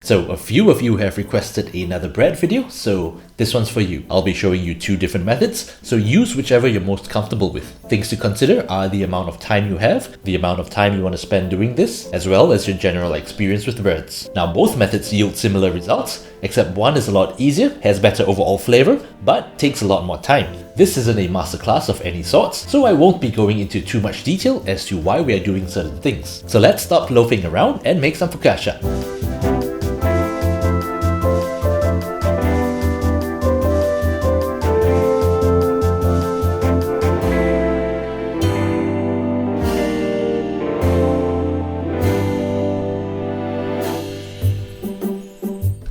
So a few of you have requested another bread video, so this one's for you. I'll be showing you two different methods, so use whichever you're most comfortable with. Things to consider are the amount of time you have, the amount of time you want to spend doing this, as well as your general experience with breads. Now both methods yield similar results, except one is a lot easier, has better overall flavor, but takes a lot more time. This isn't a masterclass of any sorts, so I won't be going into too much detail as to why we are doing certain things. So let's stop loafing around and make some focaccia.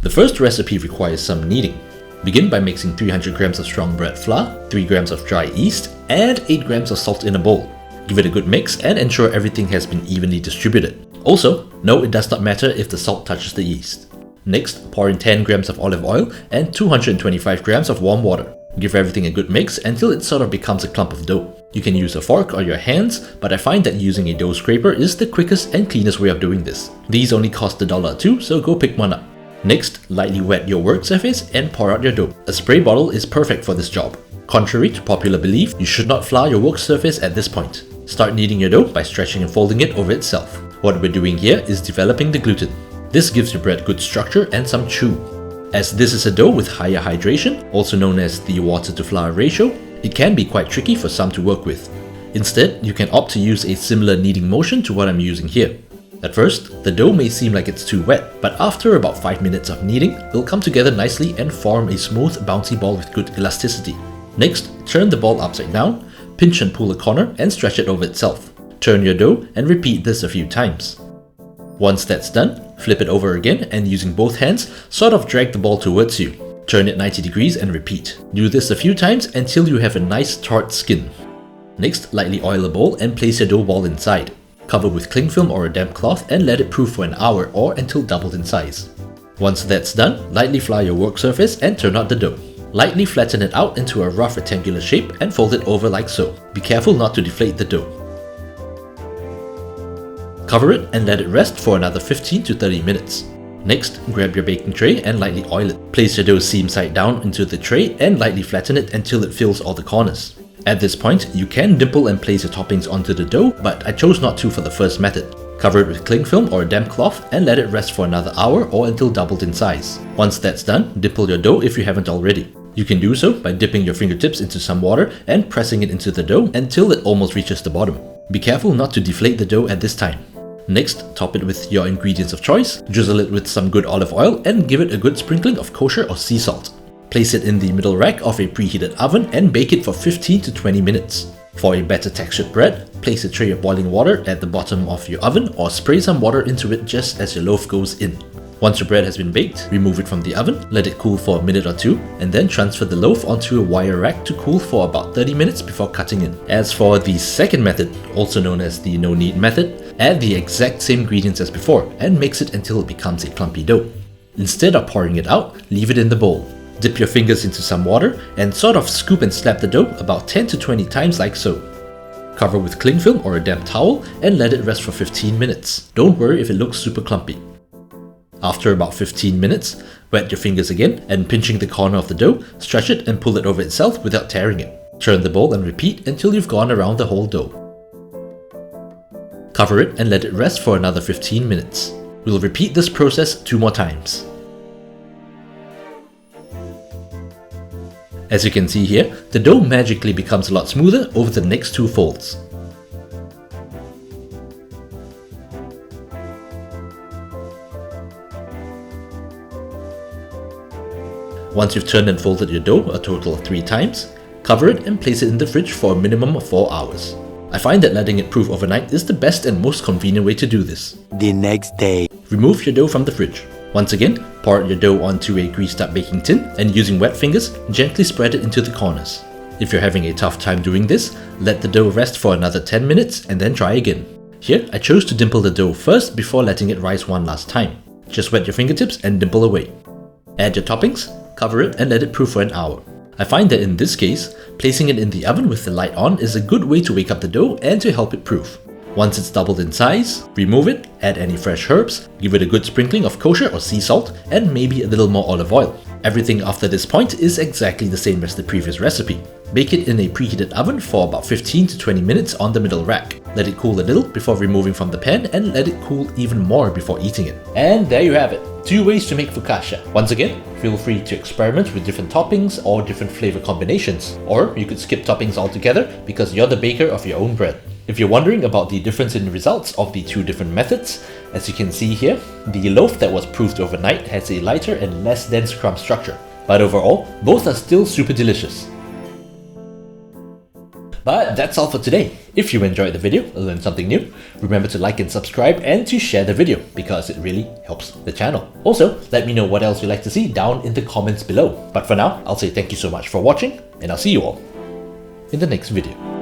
The first recipe requires some kneading. Begin by mixing 300 grams of strong bread flour, 3 grams of dry yeast, and 8 grams of salt in a bowl. Give it a good mix and ensure everything has been evenly distributed. Also, no, it does not matter if the salt touches the yeast. Next, pour in 10 grams of olive oil and 225 grams of warm water. Give everything a good mix until it sort of becomes a clump of dough. You can use a fork or your hands, but I find that using a dough scraper is the quickest and cleanest way of doing this. These only cost $1 or $2, so go pick one up. Next, lightly wet your work surface and pour out your dough. A spray bottle is perfect for this job. Contrary to popular belief, you should not flour your work surface at this point. Start kneading your dough by stretching and folding it over itself. What we're doing here is developing the gluten. This gives your bread good structure and some chew. As this is a dough with higher hydration, also known as the water to flour ratio, it can be quite tricky for some to work with. Instead, you can opt to use a similar kneading motion to what I'm using here. At first, the dough may seem like it's too wet, but after about 5 minutes of kneading, it'll come together nicely and form a smooth, bouncy ball with good elasticity. Next, turn the ball upside down, pinch and pull a corner and stretch it over itself. Turn your dough and repeat this a few times. Once that's done, flip it over again and using both hands, sort of drag the ball towards you. Turn it 90 degrees and repeat. Do this a few times until you have a nice taut skin. Next, lightly oil a bowl and place your dough ball inside. Cover with cling film or a damp cloth and let it proof for an hour or until doubled in size. Once that's done, lightly flour your work surface and turn out the dough. Lightly flatten it out into a rough rectangular shape and fold it over like so. Be careful not to deflate the dough. Cover it and let it rest for another 15 to 30 minutes. Next, grab your baking tray and lightly oil it. Place your dough seam side down into the tray and lightly flatten it until it fills all the corners. At this point, you can dimple and place your toppings onto the dough, but I chose not to for the first method. Cover it with cling film or a damp cloth and let it rest for another hour or until doubled in size. Once that's done, dimple your dough if you haven't already. You can do so by dipping your fingertips into some water and pressing it into the dough until it almost reaches the bottom. Be careful not to deflate the dough at this time. Next, top it with your ingredients of choice, drizzle it with some good olive oil and give it a good sprinkling of kosher or sea salt. Place it in the middle rack of a preheated oven and bake it for 15 to 20 minutes. For a better textured bread, place a tray of boiling water at the bottom of your oven or spray some water into it just as your loaf goes in. Once your bread has been baked, remove it from the oven, let it cool for a minute or two, and then transfer the loaf onto a wire rack to cool for about 30 minutes before cutting in. As for the second method, also known as the no-knead method, add the exact same ingredients as before and mix it until it becomes a clumpy dough. Instead of pouring it out, leave it in the bowl. Dip your fingers into some water and sort of scoop and slap the dough about 10 to 20 times like so. Cover with cling film or a damp towel and let it rest for 15 minutes. Don't worry if it looks super clumpy. After about 15 minutes, wet your fingers again and pinching the corner of the dough, stretch it and pull it over itself without tearing it. Turn the bowl and repeat until you've gone around the whole dough. Cover it and let it rest for another 15 minutes. We'll repeat this process 2 more times. As you can see here, the dough magically becomes a lot smoother over the next 2 folds. Once you've turned and folded your dough a total of 3 times, cover it and place it in the fridge for a minimum of 4 hours. I find that letting it proof overnight is the best and most convenient way to do this. The next day. Remove your dough from the fridge. Once again, pour your dough onto a greased up baking tin and using wet fingers, gently spread it into the corners. If you're having a tough time doing this, let the dough rest for another 10 minutes and then try again. Here, I chose to dimple the dough first before letting it rise one last time. Just wet your fingertips and dimple away. Add your toppings, cover it and let it proof for an hour. I find that in this case, placing it in the oven with the light on is a good way to wake up the dough and to help it proof. Once it's doubled in size, remove it, add any fresh herbs, give it a good sprinkling of kosher or sea salt, and maybe a little more olive oil. Everything after this point is exactly the same as the previous recipe. Bake it in a preheated oven for about 15 to 20 minutes on the middle rack. Let it cool a little before removing from the pan, and let it cool even more before eating it. And there you have it, 2 ways to make focaccia. Once again, feel free to experiment with different toppings or different flavor combinations. Or you could skip toppings altogether because you're the baker of your own bread. If you're wondering about the difference in results of the 2 different methods, as you can see here, the loaf that was proofed overnight has a lighter and less dense crumb structure. But overall, both are still super delicious. But that's all for today. If you enjoyed the video or learned something new, remember to like and subscribe and to share the video because it really helps the channel. Also, let me know what else you'd like to see down in the comments below. But for now, I'll say thank you so much for watching, and I'll see you all in the next video.